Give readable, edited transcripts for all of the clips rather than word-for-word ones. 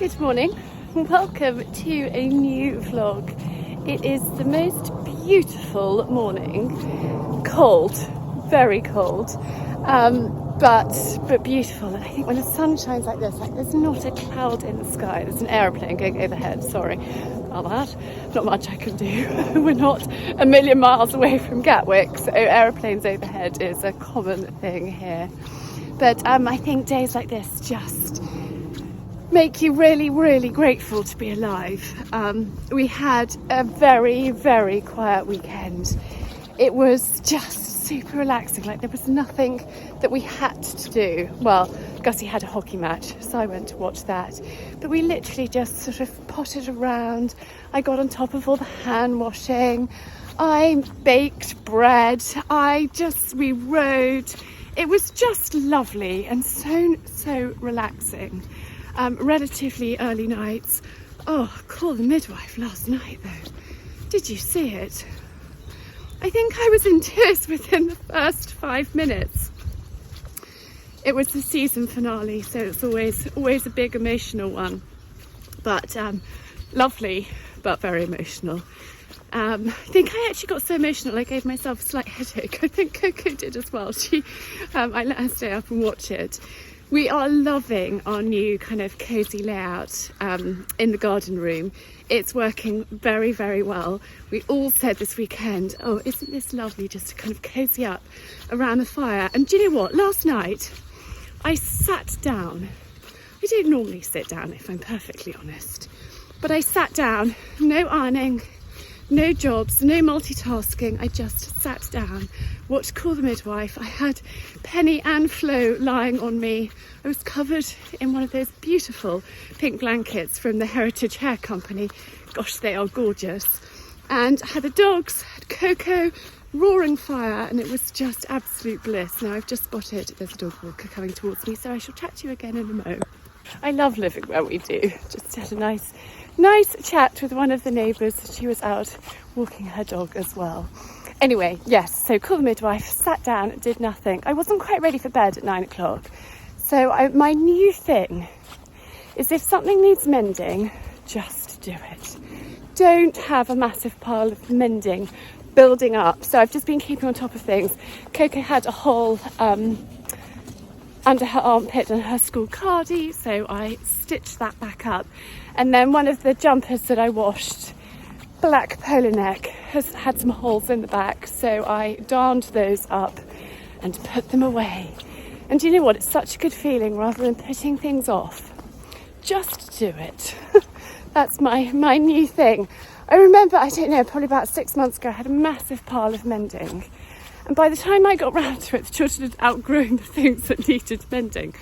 Good morning, welcome to a new vlog. It is the most beautiful morning, cold, very cold, but beautiful. And I think when the sun shines like this, like there's not a cloud in the sky, there's an aeroplane going overhead, sorry about that, not much I can do. We're not a million miles away from Gatwick, so aeroplanes overhead is a common thing here. But I think days like this just make you really, really grateful to be alive. We had a very, very quiet weekend. It was just super relaxing, like there was nothing that we had to do. Well, Gussie had a hockey match, so I went to watch that. But we literally just sort of potted around. I got on top of all the hand washing. I baked bread. We rode. It was just lovely and so relaxing. Relatively early nights. Oh, call the midwife last night though. Did you see it? I think I was in tears within the first 5 minutes. It was the season finale, so it's always a big emotional one. But lovely, but very emotional. I think I actually got so emotional I gave myself a slight headache. I think Coco did as well. I let her stay up and watch it. We are loving our new kind of cosy layout in the garden room. It's working very, very well. We all said this weekend, oh, isn't this lovely just to kind of cozy up around the fire? And do you know what? Last night I sat down. I don't normally sit down, if I'm perfectly honest, but I sat down, no ironing, no jobs, no multitasking. I just sat down, watched Call the Midwife. I had Penny and Flo lying on me. I was covered in one of those beautiful pink blankets from the Heritage Hair Company. Gosh, they are gorgeous. And I had the dogs, had Coco, roaring fire, and it was just absolute bliss. Now I've just spotted there's a dog walker coming towards me, so I shall chat to you again in a moment. I love living where we do. Just had a nice chat with one of the neighbours. She was out walking her dog as well. Anyway, yes, so Call the Midwife, sat down, did nothing. I wasn't quite ready for bed at 9 o'clock. So my new thing is if something needs mending, just do it. Don't have a massive pile of mending building up. So I've just been keeping on top of things. Coco had a hole under her armpit and her school cardie, so I stitched that back up. And then one of the jumpers that I washed, black polo neck, has had some holes in the back, so I darned those up and put them away. And do you know what? It's such a good feeling rather than putting things off. Just do it. That's my new thing. I remember, I don't know, probably about 6 months ago, I had a massive pile of mending. And by the time I got round to it, the children had outgrown the things that needed mending.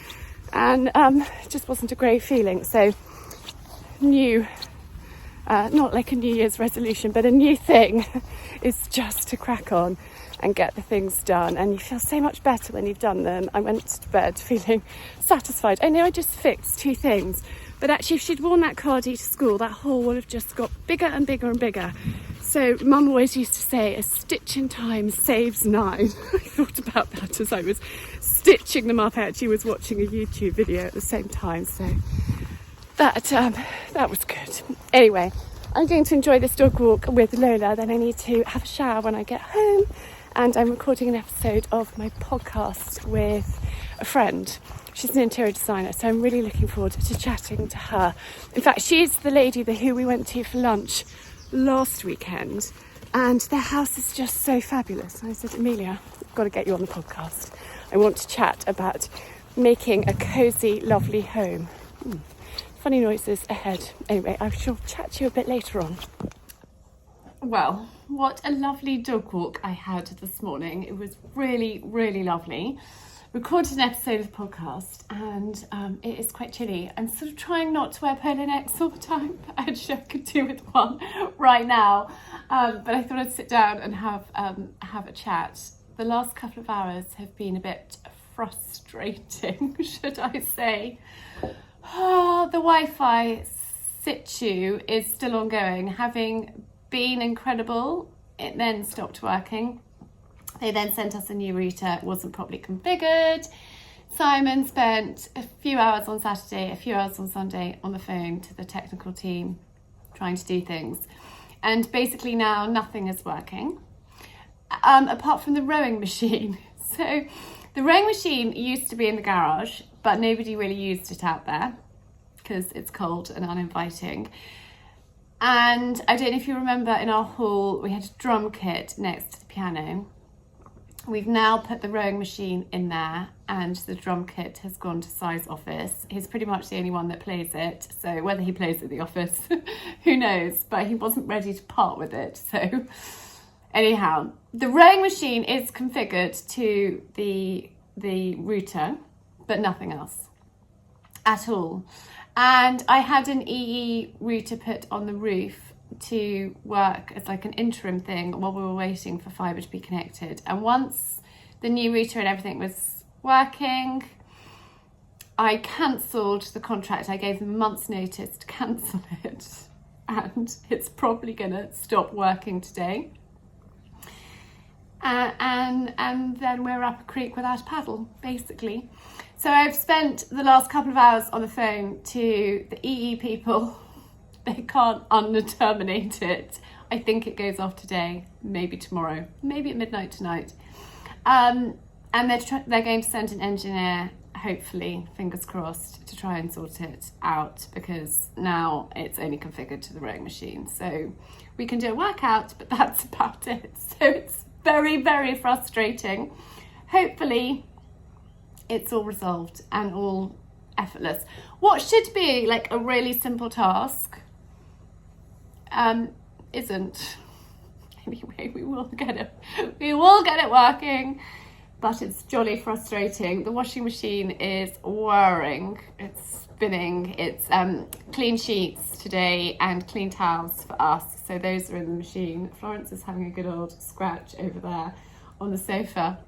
And it just wasn't a great feeling. So new, not like a New Year's resolution, but a new thing is just to crack on and get the things done. And you feel so much better when you've done them. I went to bed feeling satisfied. I know I just fixed 2 things, but actually if she'd worn that cardie to school, that hole would have just got bigger and bigger and bigger. So Mum always used to say, a stitch in time saves 9. I thought about that as I was stitching them up. I actually was watching a YouTube video at the same time, so that was good. Anyway, I'm going to enjoy this dog walk with Lola, then I need to have a shower when I get home, and I'm recording an episode of my podcast with a friend. She's an interior designer, so I'm really looking forward to chatting to her. In fact, she's the lady who we went to for lunch last weekend, and their house is just so fabulous. And I said, Amelia, I've got to get you on the podcast. I want to chat about making a cosy, lovely home. Funny noises ahead. Anyway, I shall chat to you a bit later on. Well, what a lovely dog walk I had this morning. It was really, really lovely. Recorded an episode of the podcast, and it is quite chilly. I'm sort of trying not to wear polo necks all the time, but actually I could do with one right now. But I thought I'd sit down and have a chat. The last couple of hours have been a bit frustrating, should I say. Oh, the Wi-Fi situ is still ongoing. Having been incredible, it then stopped working. They then sent us a new router. It wasn't properly configured. Simon spent a few hours on Saturday, a few hours on Sunday on the phone to the technical team trying to do things. And basically now nothing is working, apart from the rowing machine. So the rowing machine used to be in the garage, but nobody really used it out there because it's cold and uninviting. And I don't know if you remember, in our hall we had a drum kit next to the piano. We've now put the rowing machine in there, and the drum kit has gone to Si's office. He's pretty much the only one that plays it, so whether he plays at the office, who knows, but he wasn't ready to part with it. So anyhow, the rowing machine is configured to the router, but nothing else at all. And I had an EE router put on the roof to work as like an interim thing while we were waiting for fibre to be connected. And once the new router and everything was working, I cancelled the contract. I gave them a month's notice to cancel it, and it's probably going to stop working today. And then we're up a creek without a paddle, basically. So I've spent the last couple of hours on the phone to the EE people. They can't unterminate it. I think it goes off today, maybe tomorrow, maybe at midnight tonight. And they're going to send an engineer, hopefully, fingers crossed, to try and sort it out, because now it's only configured to the rowing machine. So we can do a workout, but that's about it. So it's very, very frustrating. Hopefully it's all resolved and all effortless. What should be like a really simple task isn't. Anyway, we will get it working, but it's jolly frustrating. The washing machine is whirring, it's spinning. It's clean sheets today and clean towels for us, so those are in the machine. Florence is having a good old scratch over there on the sofa.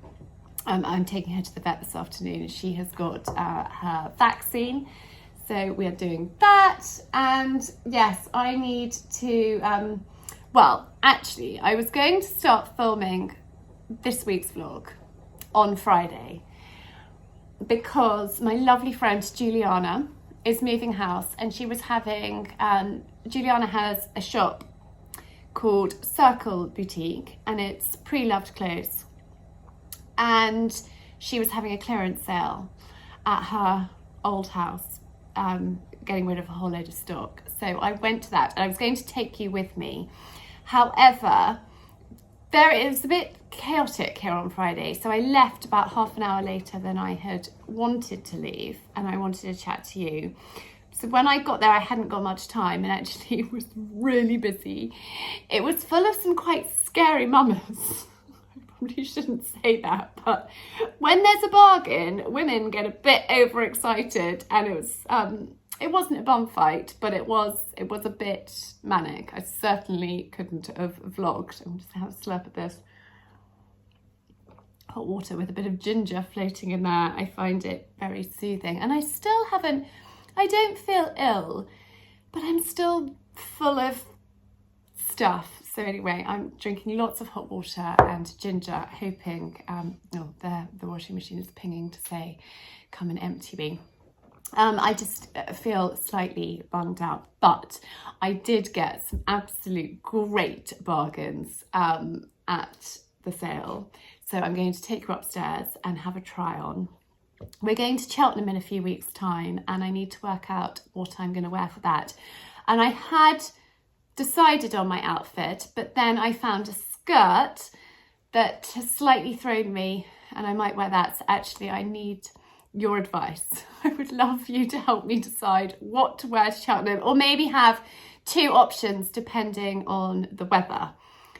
I'm taking her to the vet this afternoon. She has got her vaccine, so we are doing that. And yes, I need to, well, actually, I was going to start filming this week's vlog on Friday because my lovely friend Julianna is moving house, and she was having, Julianna has a shop called Circle Boutique, and it's pre-loved clothes. And she was having a clearance sale at her old house, getting rid of a whole load of stock. So I went to that, and I was going to take you with me. However, it was a bit chaotic here on Friday, so I left about half an hour later than I had wanted to leave, and I wanted to chat to you. So when I got there, I hadn't got much time, and actually it was really busy. It was full of some quite scary mamas. You shouldn't say that, but when there's a bargain, women get a bit overexcited, and it wasn't a bum fight, but it was a bit manic. I certainly couldn't have vlogged. I'm just gonna have a slurp at this hot water with a bit of ginger floating in there. I find it very soothing, and I don't feel ill, but I'm still full of stuff. So anyway, I'm drinking lots of hot water and ginger, hoping, the washing machine is pinging to say, come and empty me. I just feel slightly bummed out, but I did get some absolute great bargains at the sale. So I'm going to take her upstairs and have a try on. We're going to Cheltenham in a few weeks' time, and I need to work out what I'm going to wear for that. And I had decided on my outfit, but then I found a skirt that has slightly thrown me, and I might wear that. So actually I need your advice. I would love you to help me decide what to wear to Cheltenham, or maybe have two options depending on the weather,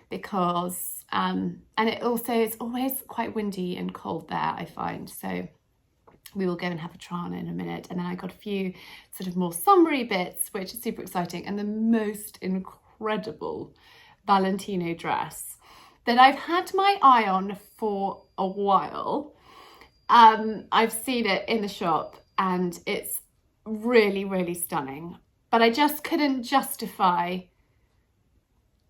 because and it also is always quite windy and cold there, I find. So we will go and have a try on in a minute. And then I got a few sort of more summery bits, which is super exciting, and the most incredible Valentino dress that I've had my eye on for a while. I've seen it in the shop and it's really, really stunning, but I just couldn't justify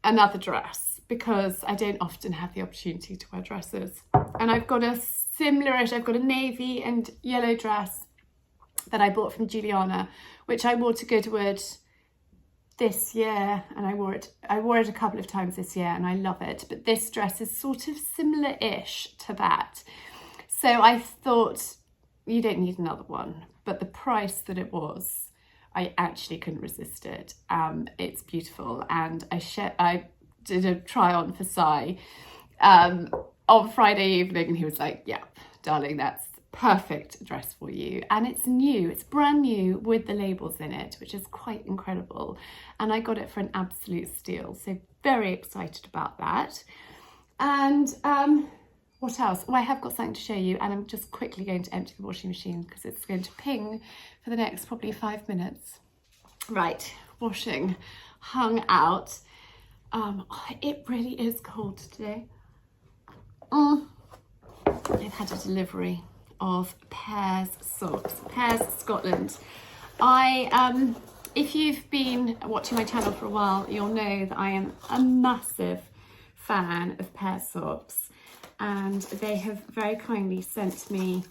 another dress because I don't often have the opportunity to wear dresses. And I've got a similar-ish, I've got a navy and yellow dress that I bought from Julianna, which I wore to Goodwood this year, and I wore it a couple of times this year, and I love it. But this dress is sort of similar-ish to that. So I thought, you don't need another one, but the price that it was, I actually couldn't resist it. It's beautiful, and I did a try on for Si on Friday evening, and he was like, yeah, darling, that's perfect dress for you. And it's new, it's brand new with the labels in it, which is quite incredible. And I got it for an absolute steal. So very excited about that. And what else? Oh, I have got something to show you, and I'm just quickly going to empty the washing machine because it's going to ping for the next probably 5 minutes. Right, washing hung out. It really is cold today. I've had a delivery of Pears socks, Pears Scotland. If you've been watching my channel for a while, you'll know that I am a massive fan of Pears socks, and they have very kindly sent me,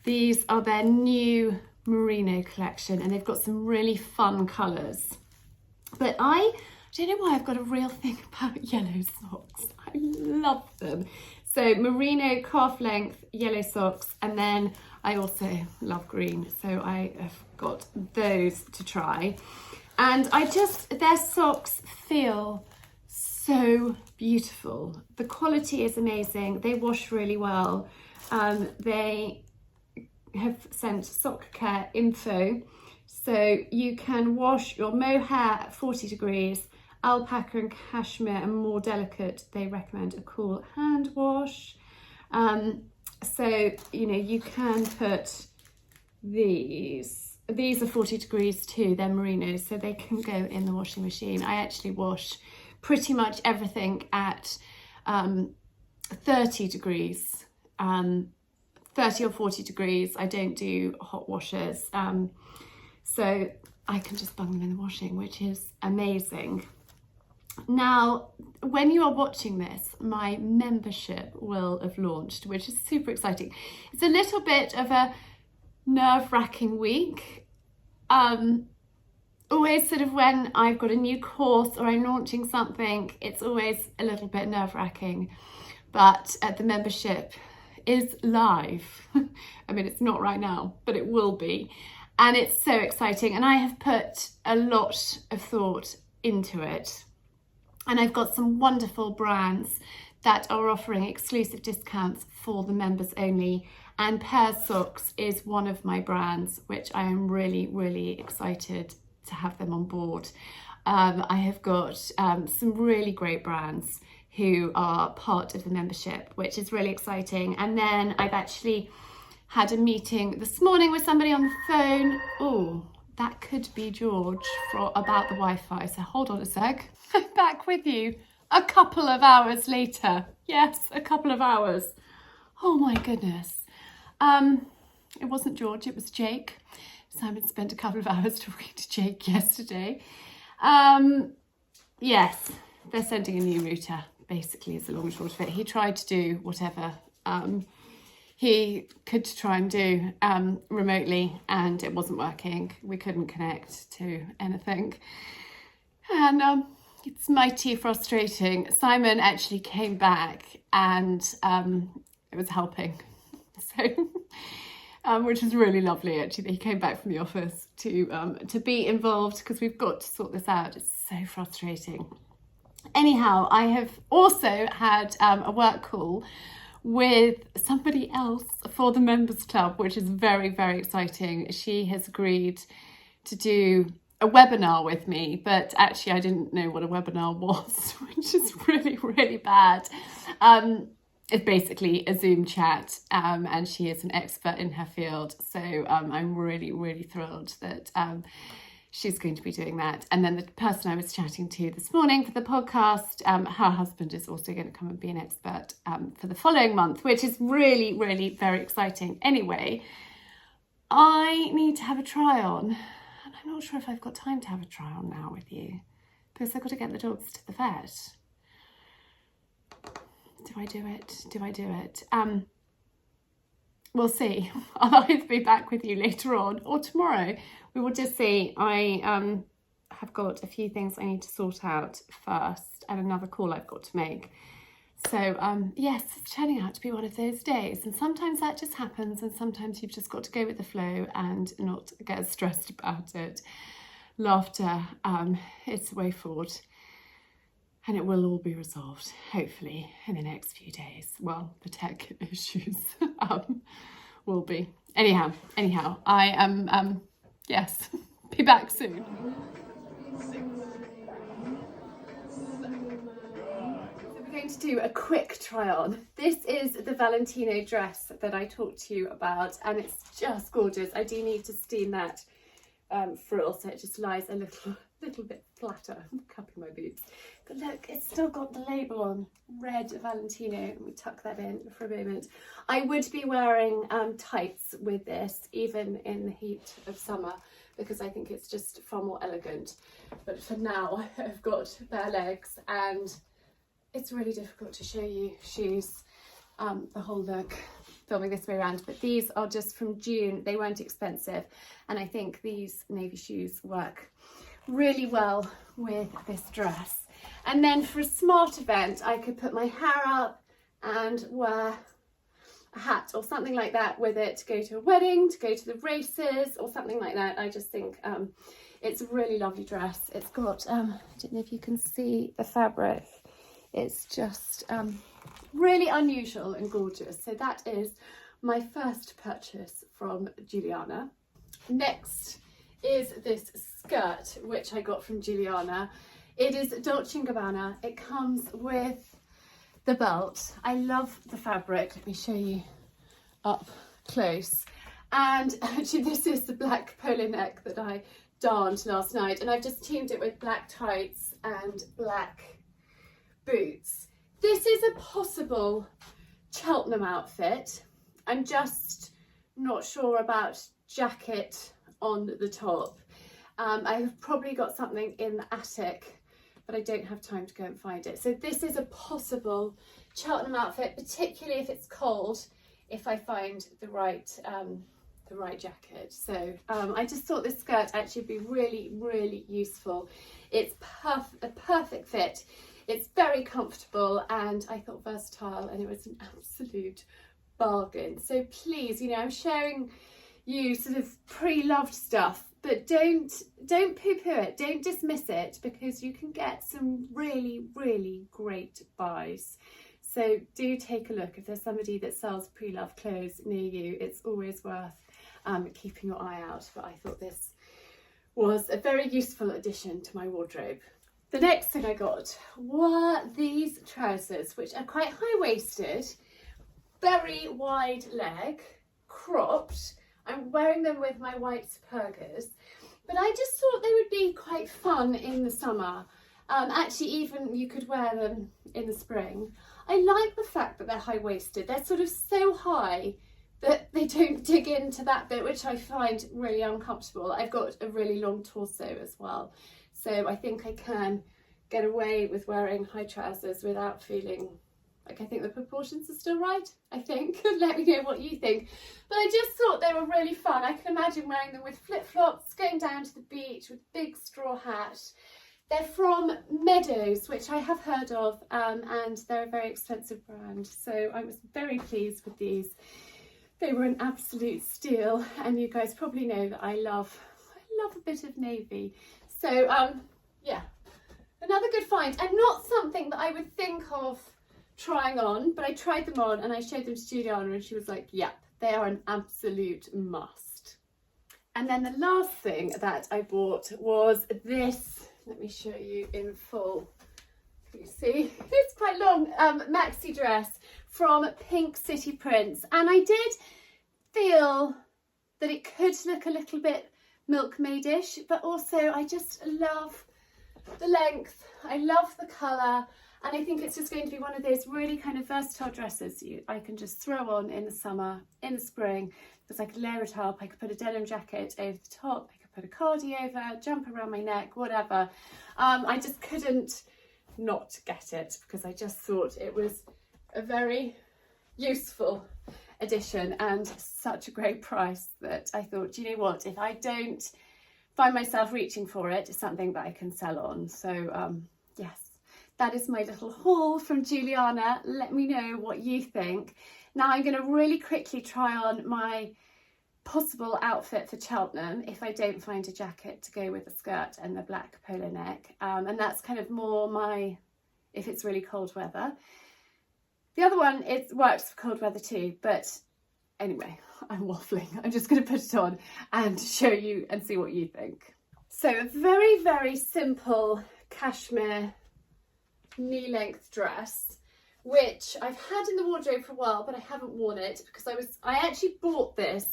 these are their new merino collection, and they've got some really fun colours. But I don't know why I've got a real thing about yellow socks. I love them. So merino calf length yellow socks, and then I also love green, so I have got those to try. And their socks feel so beautiful. The quality is amazing. They wash really well. They have sent sock care info, so you can wash your mohair at 40 degrees, alpaca and cashmere and more delicate, they recommend a cool hand wash. So, you know, you can put these are 40 degrees too, they're merinos, so they can go in the washing machine. I actually wash pretty much everything at 30 degrees, 30 or 40 degrees. I don't do hot washers, so I can just bung them in the washing, which is amazing. Now, when you are watching this, my membership will have launched, which is super exciting. It's a little bit of a nerve-wracking week. Always sort of when I've got a new course or I'm launching something, it's always a little bit nerve-wracking. But the membership is live. I mean, it's not right now, but it will be. And it's so exciting. And I have put a lot of thought into it. And I've got some wonderful brands that are offering exclusive discounts for the members only. And Pears Socks is one of my brands, which I am really, really excited to have them on board. I have got some really great brands who are part of the membership, which is really exciting. And then I've actually had a meeting this morning with somebody on the phone. Oh, that could be George about the Wi-Fi. So hold on a sec. I'm back with you a couple of hours later. Yes, a couple of hours. Oh my goodness. It wasn't George, it was Jake. Simon spent a couple of hours talking to Jake yesterday. Yes, they're sending a new router, basically, is the long and short of it. He tried to do whatever he could try and do remotely, and it wasn't working. We couldn't connect to anything. And it's mighty frustrating. Simon actually came back and it was helping. So, which is really lovely, actually. He came back from the office to be involved because we've got to sort this out. It's so frustrating. Anyhow, I have also had a work call with somebody else for the members club, which is very, very exciting. She has agreed to do a webinar with me, but actually I didn't know what a webinar was, which is really, really bad. It's basically a Zoom chat, and she is an expert in her field. So I'm really, really thrilled that she's going to be doing that. And then the person I was chatting to this morning for the podcast, her husband is also going to come and be an expert for the following month, which is really, really very exciting. Anyway, I need to have a try on. And I'm not sure if I've got time to have a try on now with you, because I've got to get the dogs to the vet. Do I do it? Do I do it? We'll see. I'll either be back with you later on or tomorrow. We will just see. I have got a few things I need to sort out first and another call I've got to make. So yes, it's turning out to be one of those days, and sometimes that just happens, and sometimes you've just got to go with the flow and not get stressed about it. Laughter is the way forward, and it will all be resolved, hopefully, in the next few days. Well, the tech issues will be. Anyhow, I am, yes, be back soon. We're going to do a quick try on. This is the Valentino dress that I talked to you about, and it's just gorgeous. I do need to steam that frill so it just lies a little bit flatter. I'm cupping my boots. But look, it's still got the label on, red Valentino. Let me tuck that in for a moment. I would be wearing tights with this, even in the heat of summer, because I think it's just far more elegant. But for now, I've got bare legs, and it's really difficult to show you shoes, the whole look, filming this way around. But these are just from June. They weren't expensive, and I think these navy shoes work really well with this dress. And then for a smart event, I could put my hair up and wear a hat or something like that with it to go to a wedding, to go to the races or something like that. I just think it's a really lovely dress. It's got, I don't know if you can see the fabric. It's just really unusual and gorgeous. So that is my first purchase from Julianna. Next is this skirt, which I got from Julianna. It is Dolce & Gabbana. It comes with the belt. I love the fabric. Let me show you up close. And actually this is the black polo neck that I darned last night, and I've just teamed it with black tights and black boots. This is a possible Cheltenham outfit. I'm just not sure about jacket on the top. I've probably got something in the attic, but I don't have time to go and find it. So this is a possible Cheltenham outfit, particularly if it's cold, if I find the right jacket. So I just thought this skirt actually would be really, really useful. It's a perfect fit. It's very comfortable, and I thought versatile, and it was an absolute bargain. So please, you know, I'm sharing you sort of pre-loved stuff, but don't poo-poo it, don't dismiss it, because you can get some really, really great buys. So do take a look. If there's somebody that sells pre-loved clothes near you, it's always worth keeping your eye out. But I thought this was a very useful addition to my wardrobe. The next thing I got were these trousers, which are quite high-waisted, very wide leg, cropped. I'm wearing them with my white Supergas, but I just thought they would be quite fun in the summer. Actually, even you could wear them in the spring. I like the fact that they're high-waisted. They're sort of so high that they don't dig into that bit, which I find really uncomfortable. I've got a really long torso as well, so I think I can get away with wearing high trousers without feeling like I think the proportions are still right, I think. Let me know what you think. But I just thought they were really fun. I can imagine wearing them with flip-flops, going down to the beach with a big straw hat. They're from Meadows, which I have heard of, and they're a very expensive brand. So I was very pleased with these. They were an absolute steal, and you guys probably know that I love a bit of navy. So yeah, another good find, and not something that I would think of trying on, but I tried them on and I showed them to Julianna, and she was like, yep, they are an absolute must. And then the last thing that I bought was this. Let me show you in full. Can you see? It's quite long. Maxi dress from Pink City Prints, and I did feel that it could look a little bit milkmaid-ish, but also I just love the length. I love the colour. And I think it's just going to be one of those really kind of versatile dresses I can just throw on in the summer, in the spring, because I could layer it up. I could put a denim jacket over the top. I could put a cardi over, jump around my neck, whatever. I just couldn't not get it, because I just thought it was a very useful addition and such a great price that I thought, you know what, if I don't find myself reaching for it, it's something that I can sell on. So yes, that is my little haul from Julianna. Let me know what you think. Now I'm going to really quickly try on my possible outfit for Cheltenham if I don't find a jacket to go with the skirt and the black polo neck, and that's kind of more my, if it's really cold weather. The other one, it works for cold weather too, but anyway, I'm waffling. I'm just going to put it on and show you and see what you think. So a very, very simple cashmere knee-length dress, which I've had in the wardrobe for a while, but I haven't worn it because I actually bought this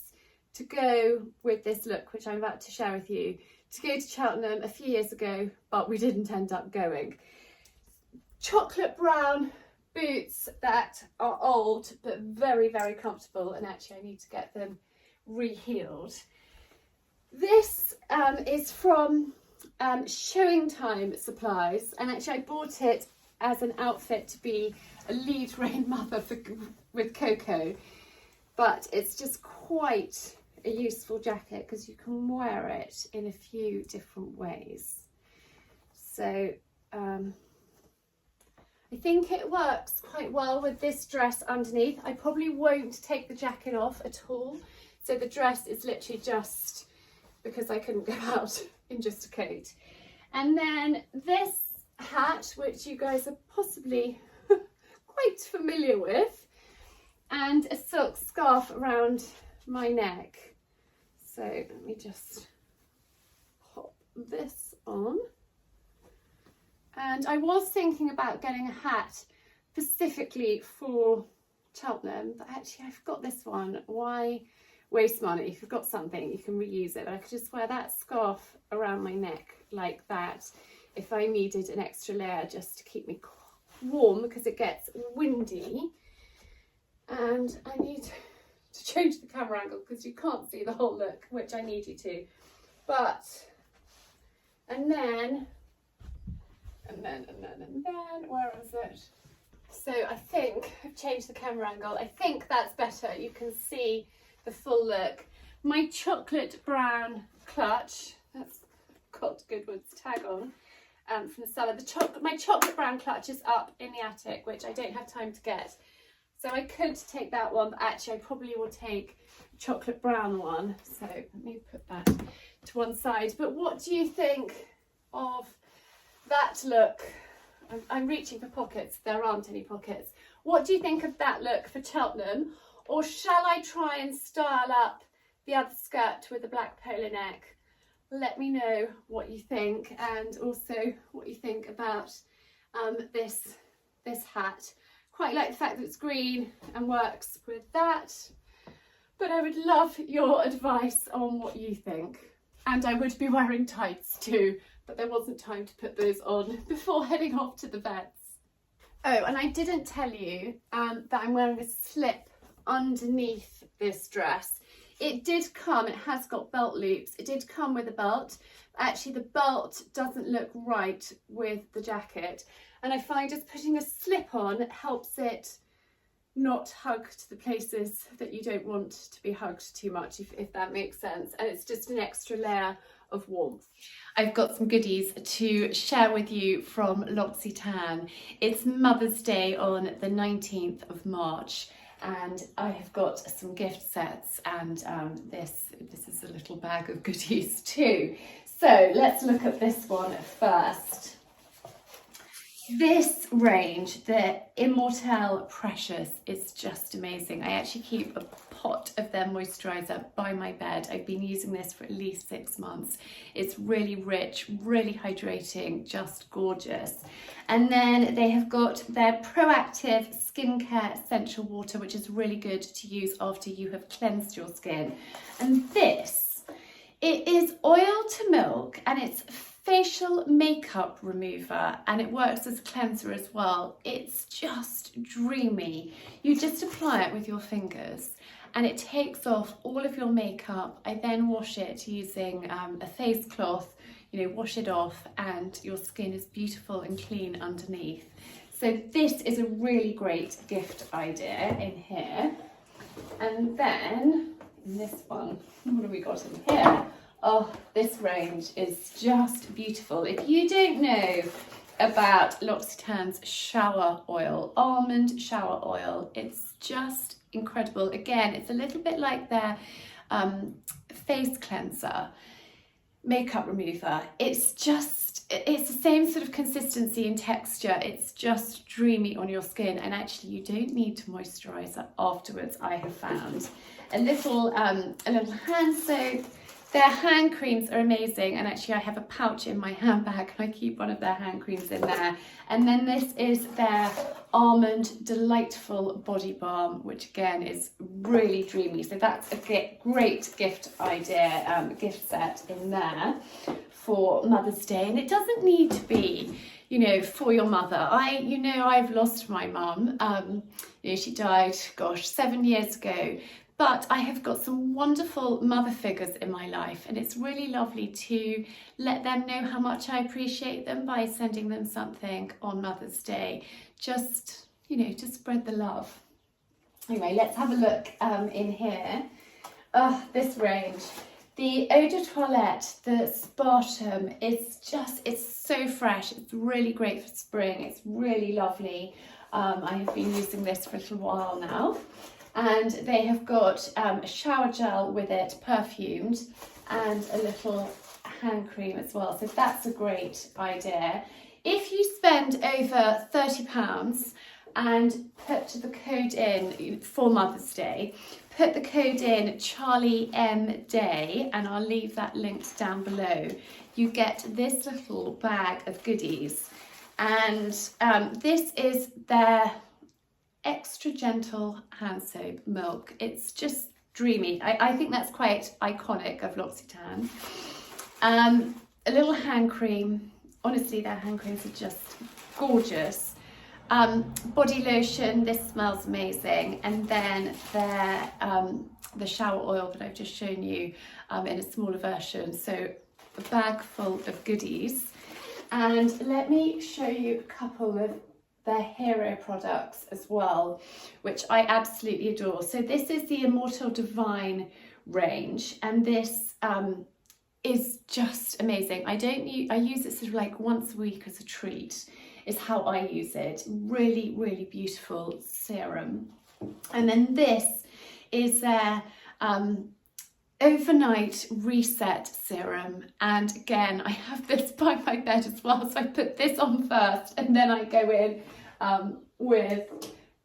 to go with this look, which I'm about to share with you, to go to Cheltenham a few years ago, but we didn't end up going. Chocolate brown boots that are old, but very, very comfortable, and actually I need to get them re-heeled. This is from Showing Time Supplies, and actually I bought it as an outfit to be a lead rain mother with Coco, but it's just quite a useful jacket because you can wear it in a few different ways. So I think it works quite well with this dress underneath. I probably won't take the jacket off at all, so the dress is literally just because I couldn't go out in just a coat. And then this hat, which you guys are possibly quite familiar with, and a silk scarf around my neck. So let me just pop this on. And I was thinking about getting a hat specifically for Cheltenham, but actually I've got this one. Why waste money? If you've got something, you can reuse it. I could just wear that scarf around my neck like that if I needed an extra layer just to keep me warm because it gets windy. And I need to change the camera angle because you can't see the whole look, which I need you to. But, and then, where is it? So I think I've changed the camera angle. I think that's better. You can see the full look. My chocolate brown clutch, that's got Goodwood's tag on from the summer. My chocolate brown clutch is up in the attic, which I don't have time to get. So I could take that one, but actually I probably will take the chocolate brown one. So let me put that to one side. But what do you think of that look? I'm reaching for pockets. There aren't any pockets. What do you think of that look for Cheltenham? Or shall I try and style up the other skirt with a black polo neck? Let me know what you think, and also what you think about this hat. Quite like the fact that it's green and works with that, but I would love your advice on what you think. And I would be wearing tights too, but there wasn't time to put those on before heading off to the vets. Oh, and I didn't tell you that I'm wearing a slip underneath this dress. It did come, it has got belt loops, it did come with a belt. Actually the belt doesn't look right with the jacket, and I find just putting a slip on helps it not hug to the places that you don't want to be hugged too much, if that makes sense, and it's just an extra layer of warmth. I've got some goodies to share with you from L'Occitane. It's Mother's Day on the 19th of March. And I have got some gift sets, and this is a little bag of goodies too. So let's look at this one first. This range, the Immortelle Precious, is just amazing. I actually keep a pot of their moisturiser by my bed. I've been using this for at least 6 months. It's really rich, really hydrating, just gorgeous. And then they have got their Proactive Skincare Essential Water, which is really good to use after you have cleansed your skin. And this, it is oil to milk, and it's facial makeup remover, and it works as a cleanser as well. It's just dreamy. You just apply it with your fingers and it takes off all of your makeup. I then wash it using a face cloth, wash it off, and your skin is beautiful and clean underneath. So this is a really great gift idea in here. And then in this one, what have we got in here? Oh, this range is just beautiful. If you don't know about L'Occitane's shower oil, almond shower oil, it's just incredible. Again, it's a little bit like their face cleanser, makeup remover. It's the same sort of consistency and texture. It's just dreamy on your skin, and actually you don't need to moisturize it afterwards, I have found. A little hand soap. Their hand creams are amazing, and actually I have a pouch in my handbag and I keep one of their hand creams in there. And then this is their Almond Delightful Body Balm, which again is really dreamy. So that's a great gift idea, gift set in there for Mother's Day. And it doesn't need to be, you know, for your mother. I've lost my mum. She died, 7 years ago. But I have got some wonderful mother figures in my life, and it's really lovely to let them know how much I appreciate them by sending them something on Mother's Day. Just, to spread the love. Anyway, let's have a look in here. This range. The Eau de Toilette, the Spartum, it's so fresh. It's really great for spring. It's really lovely. I have been using this for a little while now. And they have got a shower gel with it, perfumed, and a little hand cream as well. So that's a great idea. If you spend over £30 and put the code in for Mother's Day, put the code in CHARLIEMDAY, and I'll leave that linked down below, you get this little bag of goodies. And this is their extra gentle hand soap milk. It's just dreamy. I think that's quite iconic of L'Occitane. A little hand cream. Honestly, their hand creams are just gorgeous. Body lotion. This smells amazing. And then their the shower oil that I've just shown you in a smaller version. So a bag full of goodies. And let me show you a couple of their hero products as well, which I absolutely adore. So this is the Immortal Divine range, and this is just amazing. I use it sort of like once a week as a treat, is how I use it. Really, really beautiful serum. And then this is their overnight reset serum, and again I have this by my bed as well, so I put this on first and then I go in with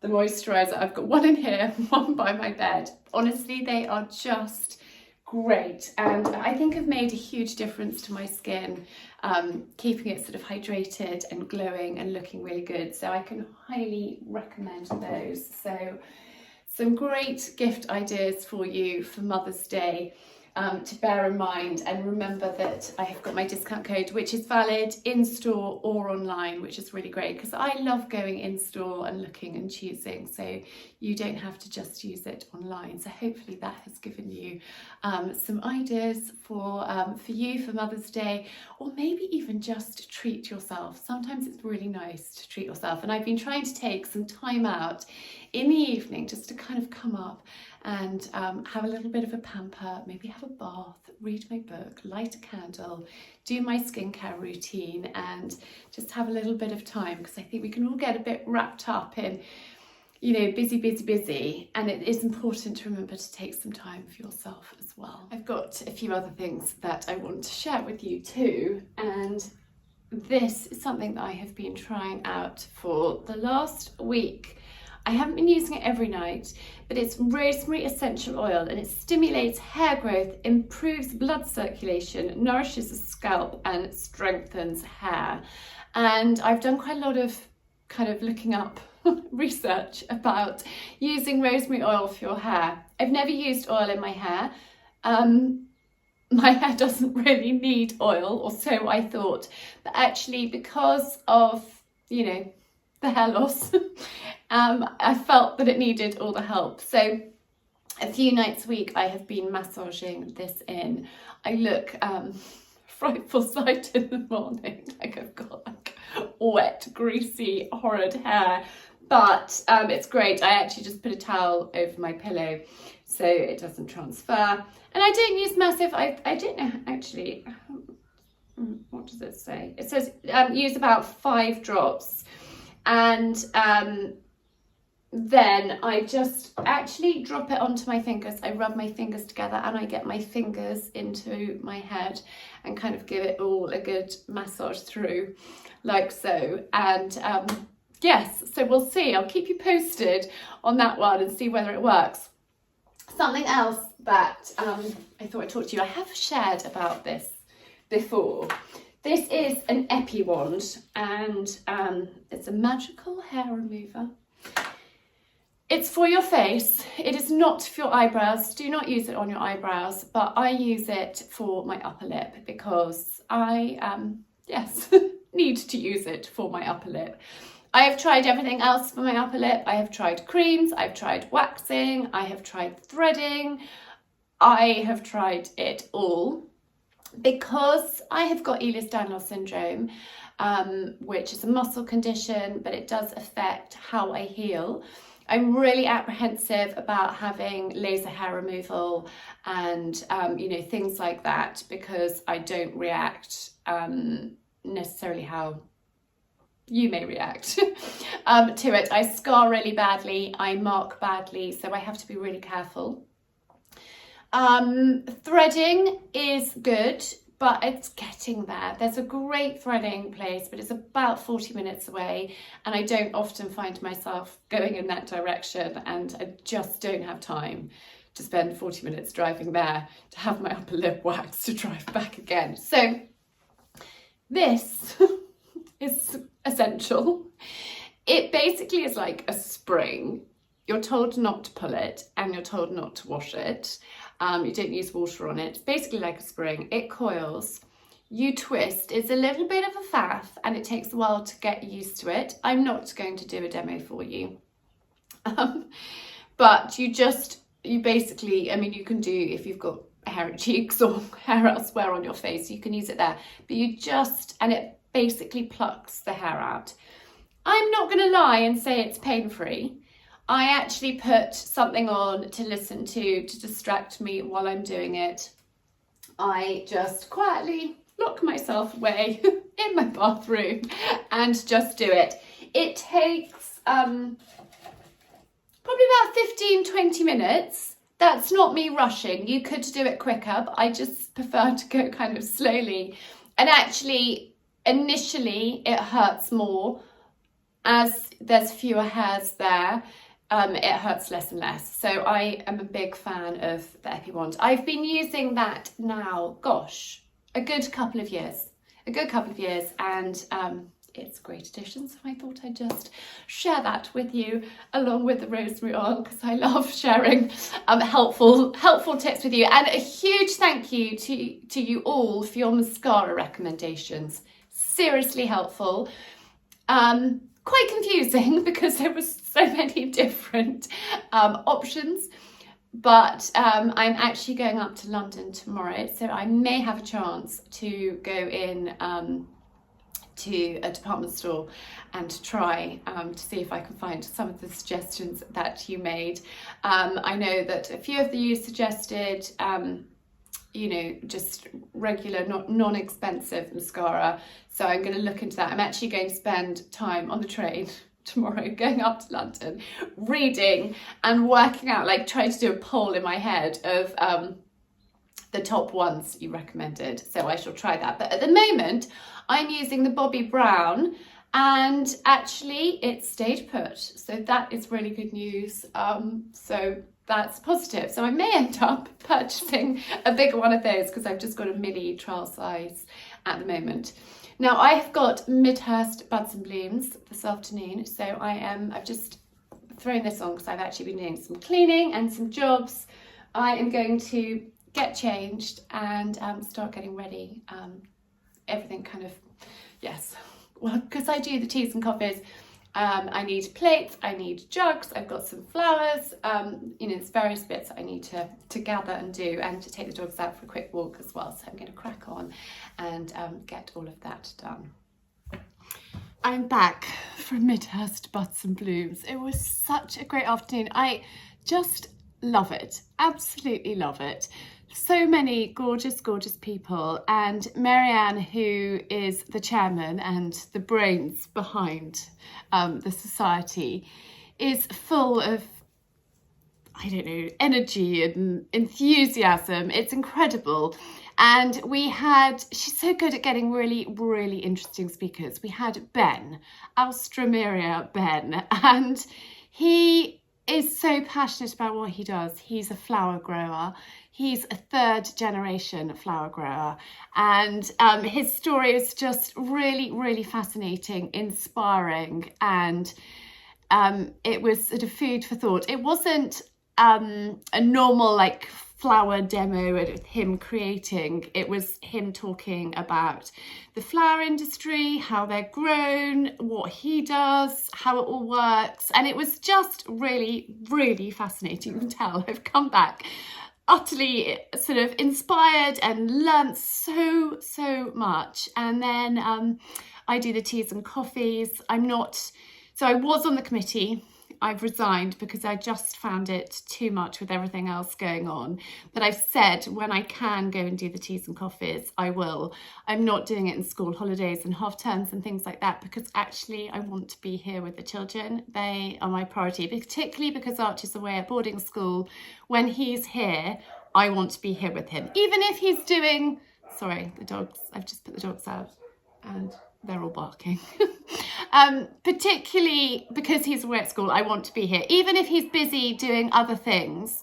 the moisturizer. I've got one in here, one by my bed. Honestly, they are just great, and I think have made a huge difference to my skin, keeping it sort of hydrated and glowing and looking really good. So I can highly recommend those. So some great gift ideas for you for Mother's Day to bear in mind, and remember that I have got my discount code, which is valid in store or online, which is really great because I love going in store and looking and choosing, so you don't have to just use it online. So hopefully that has given you some ideas for you for Mother's Day, or maybe even just to treat yourself. Sometimes it's really nice to treat yourself, and I've been trying to take some time out in the evening just to kind of come up and have a little bit of a pamper, maybe have a bath, read my book, light a candle, do my skincare routine, and just have a little bit of time, because I think we can all get a bit wrapped up in, busy, and it is important to remember to take some time for yourself as well. I've got a few other things that I want to share with you too, and this is something that I have been trying out for the last week. I haven't been using it every night, but it's rosemary essential oil, and it stimulates hair growth, improves blood circulation, nourishes the scalp, and strengthens hair. And I've done quite a lot of kind of looking up research about using rosemary oil for your hair. I've never used oil in my hair. My hair doesn't really need oil, or so I thought, but actually because of, the hair loss, I felt that it needed all the help. So a few nights a week I have been massaging this in. I look frightful sight in the morning, like I've got like wet, greasy, horrid hair. But it's great. I actually just put a towel over my pillow so it doesn't transfer. And I don't use massive, I don't know actually, what does it say? It says use about 5 drops. And then I just actually drop it onto my fingers. I rub my fingers together and I get my fingers into my head and kind of give it all a good massage through, like so. And yes, so we'll see. I'll keep you posted on that one and see whether it works. Something else that I thought I'd talk to you. I have shared about this before. This is an Epi wand, and it's a magical hair remover. It's for your face. It is not for your eyebrows. Do not use it on your eyebrows, but I use it for my upper lip because I, yes, need to use it for my upper lip. I have tried everything else for my upper lip. I have tried creams, I've tried waxing, I have tried threading. I have tried it all because I have got Ehlers-Danlos syndrome, which is a muscle condition, but it does affect how I heal. I'm really apprehensive about having laser hair removal and, you know, things like that because I don't react necessarily how you may react to it. I scar really badly, I mark badly, so I have to be really careful. Threading is good, but it's getting there. There's a great threading place, but it's about 40 minutes away, and I don't often find myself going in that direction, and I just don't have time to spend 40 minutes driving there to have my upper lip waxed to drive back again. So this is essential. It basically is like a spring. You're told not to pull it and you're told not to wash it. You don't use water on it. It's basically like a spring. It coils, you twist. It's a little bit of a faff and it takes a while to get used to it. I'm not going to do a demo for you. But you basically, I mean, you can do, if you've got hairy cheeks or hair elsewhere on your face, you can use it there. But you just, and it basically plucks the hair out. I'm not going to lie and say it's pain-free. I actually put something on to listen to distract me while I'm doing it. I just quietly lock myself away in my bathroom and just do it. It takes probably about 15-20 minutes. That's not me rushing. You could do it quicker, but I just prefer to go kind of slowly. And actually, initially, it hurts more. As there's fewer hairs there, it hurts less and less. So I am a big fan of the Epi wand. I've been using that now, gosh, a good couple of years. And it's a great addition, so I thought I'd just share that with you along with the rosemary oil because I love sharing helpful tips with you. And a huge thank you to you all for your mascara recommendations. Seriously helpful. Quite confusing because there was so many different options, but I'm actually going up to London tomorrow, so I may have a chance to go in to a department store and try to see if I can find some of the suggestions that you made. I know that a few of you suggested you know, just regular, non-expensive mascara. So I'm going to look into that. I'm actually going to spend time on the train tomorrow going up to London, reading and working out, like trying to do a poll in my head of the top ones you recommended. So I shall try that. But at the moment, I'm using the Bobbi Brown and actually it stayed put. So that is really good news. So that's positive. So I may end up purchasing a bigger one of those because I've just got a mini trial size at the moment. Now I have got Midhurst Buds and Blooms this afternoon. So I've just thrown this on because I've actually been doing some cleaning and some jobs. I am going to get changed and start getting ready. Everything kind of, yes. Well, because I do the teas and coffees, I need plates, I need jugs, I've got some flowers, you know, there's various bits I need to gather and do, and to take the dogs out for a quick walk as well. So I'm going to crack on and get all of that done. I'm back from Midhurst Buds and Blooms. It was such a great afternoon. I just love it, absolutely love it. So many gorgeous, gorgeous people, and Marianne, who is the chairman and the brains behind the society, is full of, I don't know, energy and enthusiasm. It's incredible. And she's so good at getting really, really interesting speakers. We had Ben, Alstroemeria Ben, and he is so passionate about what he does. He's a flower grower. He's a third generation flower grower. And his story is just really, really fascinating, inspiring. And it was sort of food for thought. It wasn't a normal like flower demo with him creating. It was him talking about the flower industry, how they're grown, what he does, how it all works, and it was just really, really fascinating. You can tell I've come back utterly sort of inspired and learnt so much. And then I do the teas and coffees. I was on the committee. I've resigned because I just found it too much with everything else going on. But I've said when I can go and do the teas and coffees, I will. I'm not doing it in school holidays and half terms and things like that, because actually I want to be here with the children. They are my priority, particularly because Archie's away at boarding school. When he's here, I want to be here with him. Even if he's doing, sorry, the dogs, I've just put the dogs out and they're all barking. Particularly because he's away at school, I want to be here. Even if he's busy doing other things,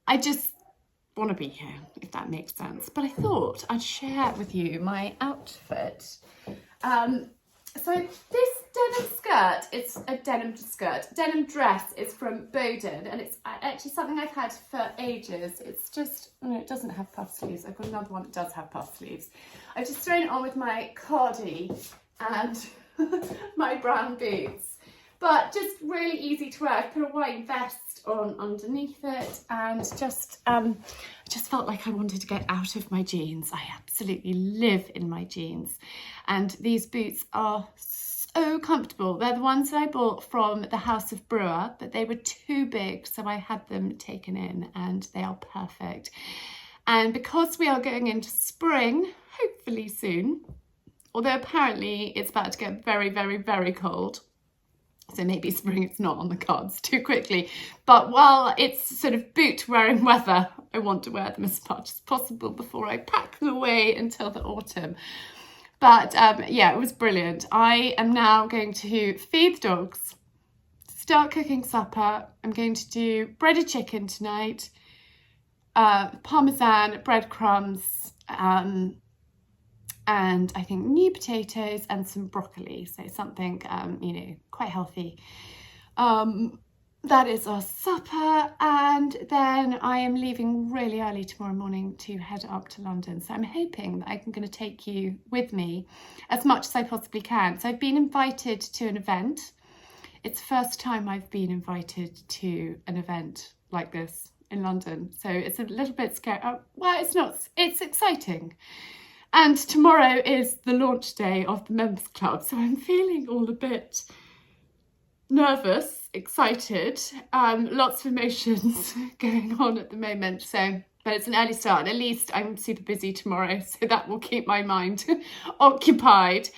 I just want to be here, if that makes sense. But I thought I'd share with you my outfit. So this denim skirt, it's a denim skirt. Denim dress is from Boden, and it's actually something I've had for ages. It's just, it doesn't have puff sleeves. I've got another one that does have puff sleeves. I've just thrown it on with my cardi and my brown boots. But just really easy to wear. I put a white vest on underneath it, and just felt like I wanted to get out of my jeans. I absolutely live in my jeans, and these boots are so comfortable. They're the ones that I bought from the House of Brewer, but they were too big, so I had them taken in, and they are perfect. And because we are going into spring, hopefully soon, although apparently it's about to get very, very, very cold, so maybe spring it's not on the cards too quickly. But while it's sort of boot wearing weather, I want to wear them as much as possible before I pack them away until the autumn. But yeah, it was brilliant. I am now going to feed the dogs, start cooking supper. I'm going to do breaded chicken tonight, parmesan, breadcrumbs, and I think new potatoes and some broccoli, so something quite healthy. That is our supper, and then I am leaving really early tomorrow morning to head up to London, so I'm hoping that I'm going to take you with me as much as I possibly can. So I've been invited to an event. It's the first time I've been invited to an event like this in London, so it's a little bit scary. Well, it's not, it's exciting. And tomorrow is the launch day of the Members Club, so I'm feeling all a bit nervous, excited, lots of emotions going on at the moment. But it's an early start, and at least I'm super busy tomorrow, so that will keep my mind occupied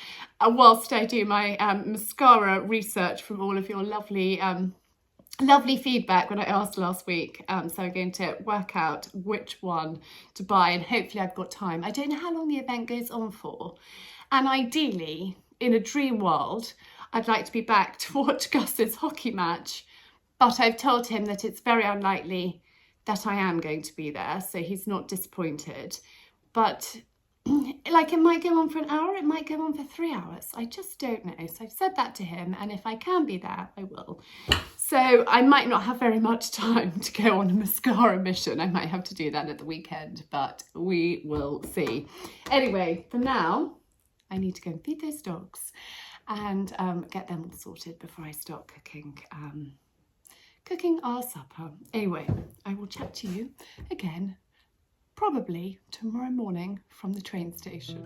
whilst I do my mascara research from all of your lovely feedback when I asked last week. So I'm going to work out which one to buy, and hopefully I've got time. I don't know how long the event goes on for, and ideally, in a dream world, I'd like to be back to watch Gus's hockey match, but I've told him that it's very unlikely that I am going to be there, so he's not disappointed. But like, it might go on for an hour, it might go on for 3 hours. I just don't know. So I've said that to him, and if I can be there, I will. So I might not have very much time to go on a mascara mission. I might have to do that at the weekend, but we will see. Anyway, for now, I need to go and feed those dogs and get them all sorted before I start cooking our supper. Anyway, I will chat to you again probably tomorrow morning from the train station.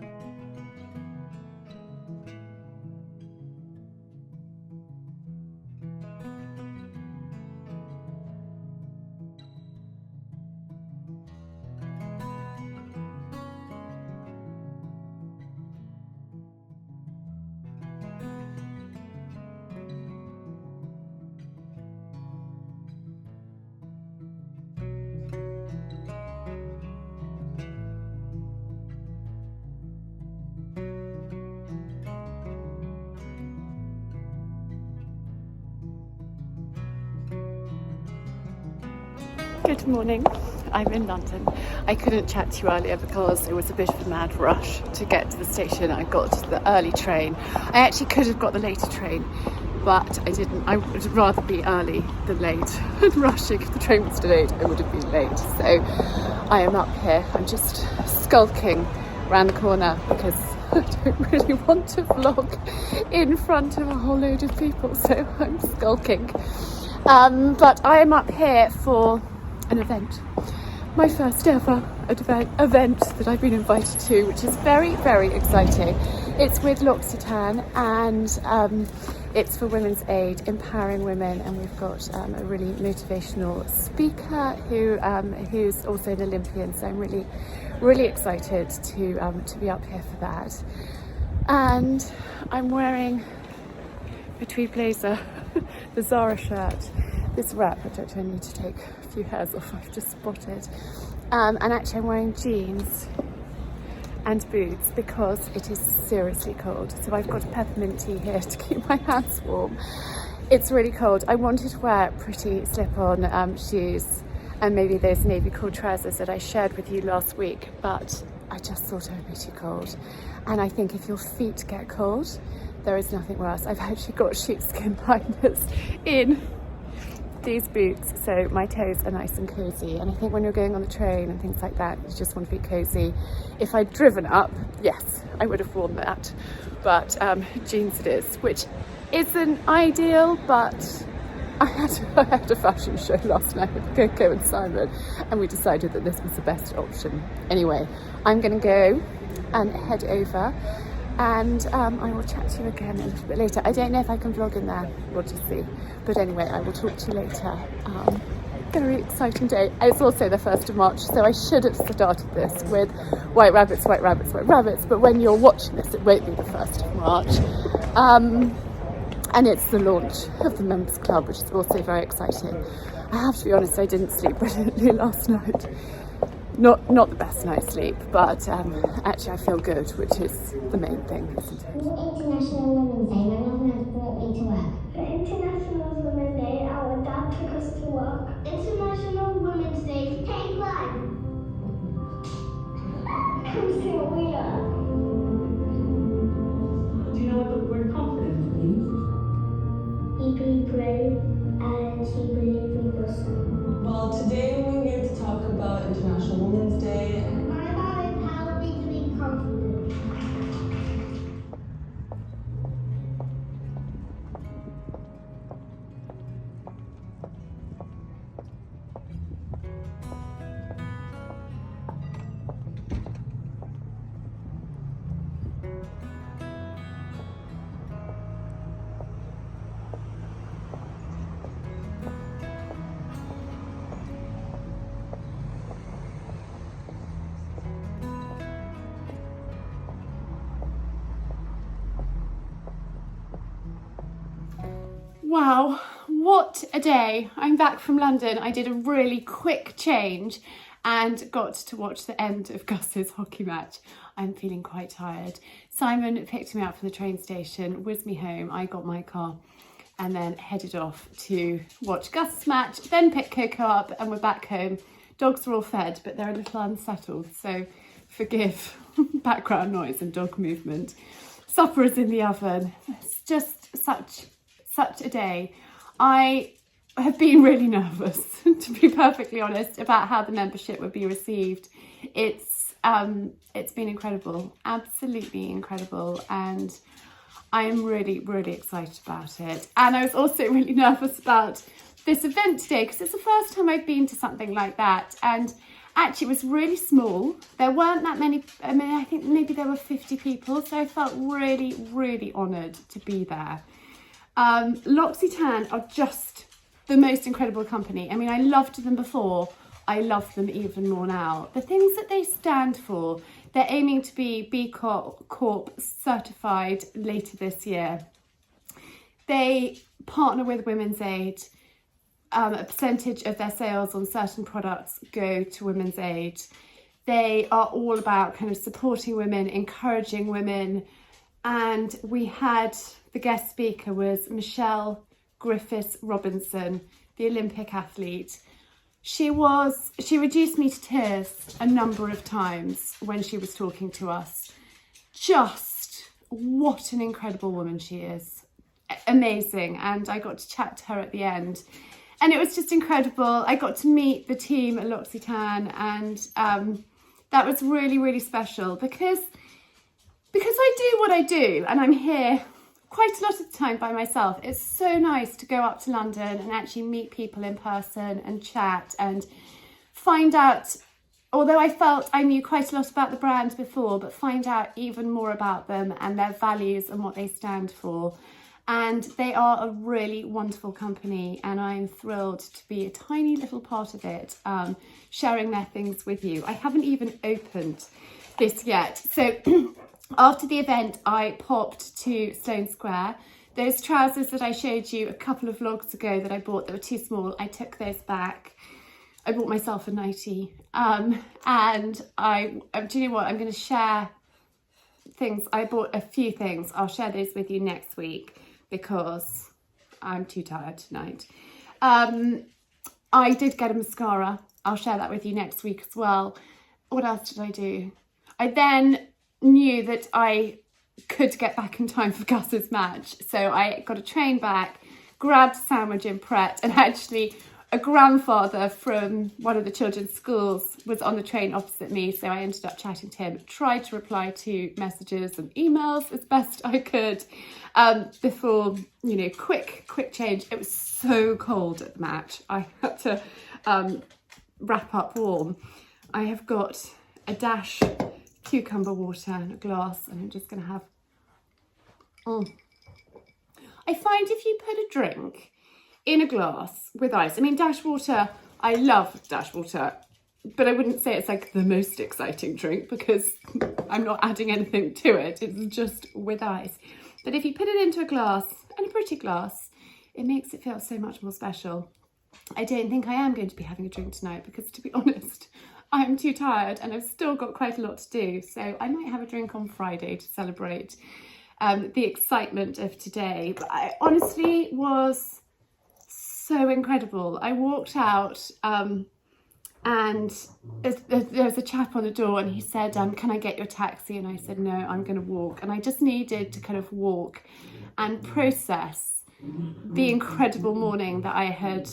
Good morning. I'm in London. I couldn't chat to you earlier because it was a bit of a mad rush to get to the station. I got the early train. I actually could have got the later train, but I didn't. I would rather be early than late. And rushing, if the train was delayed, I would have been late. So I am up here. I'm just skulking around the corner because I don't really want to vlog in front of a whole load of people, so I'm skulking. But I am up here for an event, my first ever event that I've been invited to, which is very, very exciting. It's with L'Occitane, and it's for Women's Aid, empowering women, and we've got a really motivational speaker who's also an Olympian, so I'm really, really excited to be up here for that. And I'm wearing a tweed blazer, the Zara shirt, this wrap, which actually I need to take a few hairs off, I've just spotted. And actually I'm wearing jeans and boots because it is seriously cold. So I've got a peppermint tea here to keep my hands warm. It's really cold. I wanted to wear pretty slip-on shoes and maybe those navy cool trousers that I shared with you last week, but I just thought it would be too cold. And I think if your feet get cold, there is nothing worse. I've actually got sheepskin liners in these boots, so my toes are nice and cozy. And I think when you're going on the train and things like that, you just want to be cozy. If I'd driven up, yes, I would have worn that, but jeans it is, which isn't ideal, but I had a fashion show last night with Coco and Simon, and we decided that this was the best option. Anyway, I'm going to go and head over, and I will chat to you again a little bit later. I don't know if I can vlog in there, we'll just see. But anyway, I will talk to you later. Very exciting day. It's also the 1st of March, so I should have started this with white rabbits, white rabbits, white rabbits, but when you're watching this, it won't be the 1st of March. And it's the launch of the Members Club, which is also very exciting. I have to be honest, I didn't sleep brilliantly last night. Not the best night's sleep, but actually I feel good, which is the main thing, isn't it? International Women's Day, my mum has brought me to work. For International Women's Day, our dad took us to work. International Women's Day, take one. Come see what we are. Do you know what the word confidence means? You be brave and you believe in yourself. Well, today we're here to talk about International Women's Day. My mum empowered me to be confident. Wow, what a day. I'm back from London. I did a really quick change and got to watch the end of Gus's hockey match. I'm feeling quite tired. Simon picked me up from the train station, whizzed me home. I got my car and then headed off to watch Gus's match, then pick Coco up and we're back home. Dogs are all fed, but they're a little unsettled, so forgive background noise and dog movement. Supper is in the oven. It's just such a day. I have been really nervous, to be perfectly honest, about how the membership would be received. It's been incredible, absolutely incredible, and I am really, really excited about it. And I was also really nervous about this event today because it's the first time I've been to something like that, and actually it was really small. There weren't that many. I mean, I think maybe there were 50 people, so I felt really, really honoured to be there. L'Occitane are just the most incredible company. I mean, I loved them before. I love them even more now. The things that they stand for, they're aiming to be B Corp certified later this year. They partner with Women's Aid. A percentage of their sales on certain products go to Women's Aid. They are all about kind of supporting women, encouraging women. And we had, the guest speaker was Michelle Griffiths Robinson, the Olympic athlete, She reduced me to tears a number of times when she was talking to us. Just what an incredible woman she is. Amazing. And I got to chat to her at the end. And it was just incredible. I got to meet the team at L'Occitane, and that was really, really special because I do what I do and I'm here quite a lot of the time by myself. It's so nice to go up to London and actually meet people in person and chat and find out, although I felt I knew quite a lot about the brand before, but find out even more about them and their values and what they stand for. And they are a really wonderful company, and I'm thrilled to be a tiny little part of it, sharing their things with you. I haven't even opened this yet. So after the event, I popped to Sloane Square. Those trousers that I showed you a couple of vlogs ago that I bought that were too small, I took those back. I bought myself a nightie. And do you know what? I'm going to share things. I bought a few things. I'll share those with you next week because I'm too tired tonight. I did get a mascara. I'll share that with you next week as well. What else did I do? I then knew that I could get back in time for Gus's match. So I got a train back, grabbed a sandwich in Pret, and actually a grandfather from one of the children's schools was on the train opposite me. So I ended up chatting to him, tried to reply to messages and emails as best I could before, you know, quick change. It was so cold at the match. I had to wrap up warm. I have got a dash cucumber water in a glass, and I'm just going to have... I find if you put a drink in a glass with ice, I mean, dash water, I love dash water, but I wouldn't say it's like the most exciting drink because I'm not adding anything to it. It's just with ice. But if you put it into a glass, and a pretty glass, it makes it feel so much more special. I don't think I am going to be having a drink tonight because, to be honest, I'm too tired and I've still got quite a lot to do. So I might have a drink on Friday to celebrate the excitement of today. But I honestly was so incredible. I walked out and there was a chap on the door and he said, can I get your taxi? And I said, no, I'm going to walk. And I just needed to kind of walk and process the incredible morning that I had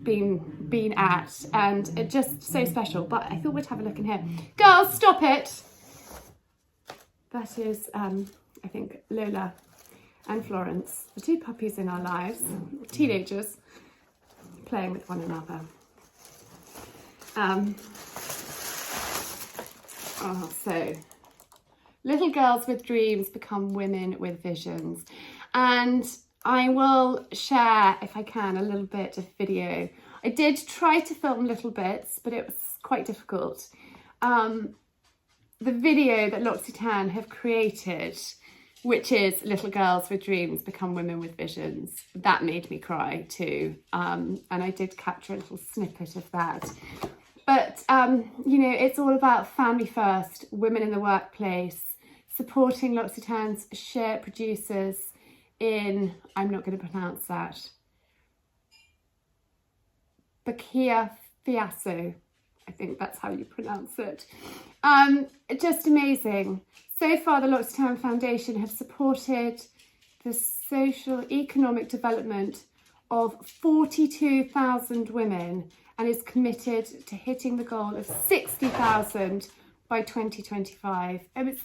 been at, and it just so special. But I thought we'd have a look in here. Girls, stop it! That is, I think, Lola and Florence, the two puppies in our lives, teenagers, playing with one another. So, little girls with dreams become women with visions. And I will share, if I can, a little bit of video. I did try to film little bits, but it was quite difficult. The video that L'Occitane have created, which is Little Girls with Dreams Become Women with Visions, that made me cry too. And I did capture a little snippet of that. But, you know, it's all about family first, women in the workplace, supporting L'Occitane's share producers in, I'm not going to pronounce that, Burkina Faso, I think that's how you pronounce it. Just amazing. So far, the L'Occitane Foundation have supported the social economic development of 42,000 women and is committed to hitting the goal of 60,000 by 2025. And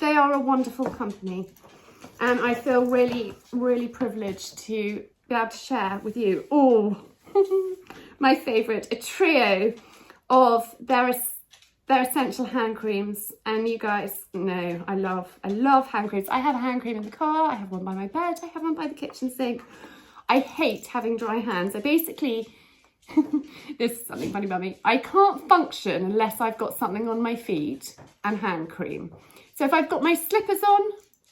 they are a wonderful company. And I feel really, really privileged to be able to share with you all my favourite, a trio of their essential hand creams. And you guys know I love hand creams. I have a hand cream in the car, I have one by my bed, I have one by the kitchen sink. I hate having dry hands. I basically, this is something funny about me, I can't function unless I've got something on my feet and hand cream. So if I've got my slippers on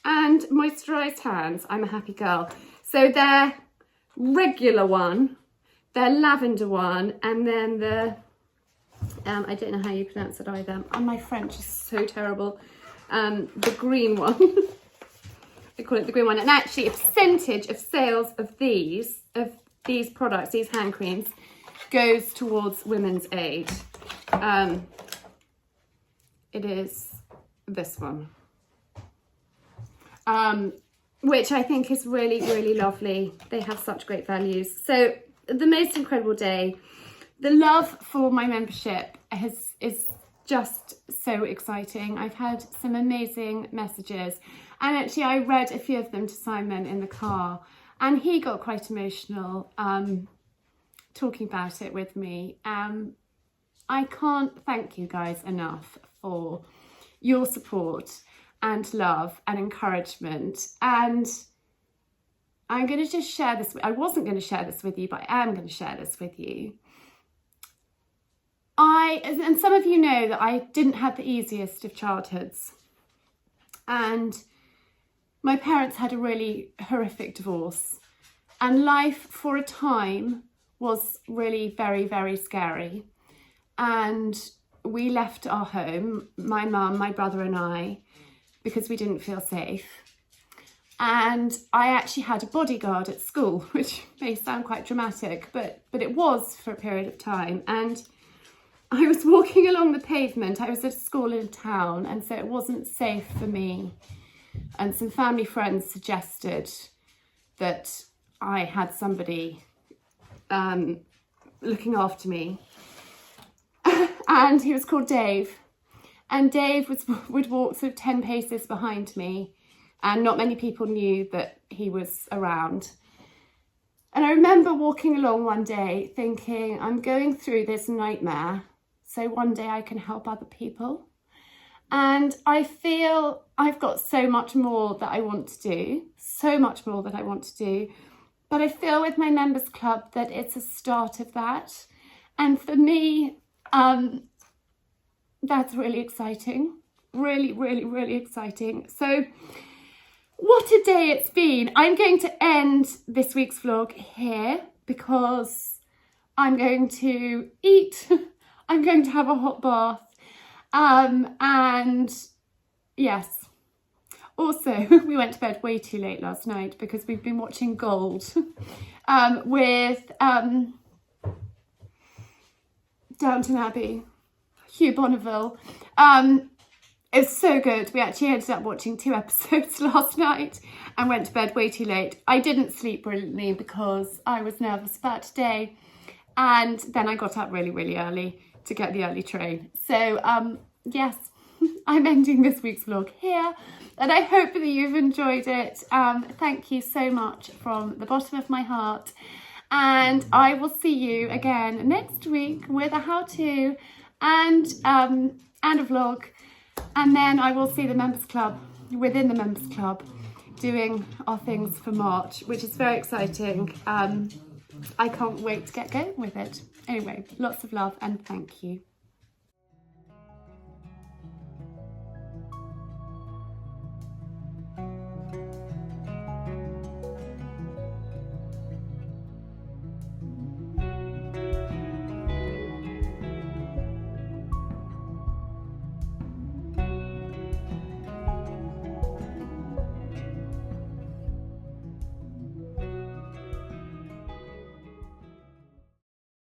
and moisturised hands, I'm a happy girl. So their regular one, their lavender one, and then the, I don't know how you pronounce it either, and my French is so terrible, the green one. I call it the green one. And actually a percentage of sales of these products, these hand creams, goes towards women's aid. It is this one, which I think is really, really lovely. They have such great values. So the most incredible day. The love for my membership is just so exciting. I've had some amazing messages, and actually I read a few of them to Simon in the car, and he got quite emotional talking about it with me. I can't thank you guys enough for your support and love and encouragement. And I'm going to just share this. I wasn't going to share this with you, but I am going to share this with you. And some of you know that I didn't have the easiest of childhoods. And my parents had a really horrific divorce. And life for a time was really very, very scary. And we left our home, my mum, my brother and I, because we didn't feel safe. And I actually had a bodyguard at school, which may sound quite dramatic, but it was for a period of time. And I was walking along the pavement. I was at a school in town, and so it wasn't safe for me. And some family friends suggested that I had somebody looking after me. And he was called Dave. And Dave would walk sort of 10 paces behind me, and not many people knew that he was around. And I remember walking along one day thinking, I'm going through this nightmare, so one day I can help other people. And I feel I've got so much more that I want to do, But I feel with my members club that it's a start of that. And for me, that's really exciting. Really, really, really exciting. So what a day it's been. I'm going to end this week's vlog here because I'm going to eat. I'm going to have a hot bath. And yes, also we went to bed way too late last night because we've been watching Gold with Downton Abbey, Hugh Bonneville. It's so good. We actually ended up watching 2 episodes last night and went to bed way too late. I didn't sleep brilliantly because I was nervous about today, and then I got up really, really early to get the early train. So yes, I'm ending this week's vlog here, and I hope that you've enjoyed it. Thank you so much from the bottom of my heart, and I will see you again next week with a how-to and a vlog, and then I will see the members club within the members club doing our things for March, which is very exciting. I can't wait to get going with it. Anyway, lots of love and thank you.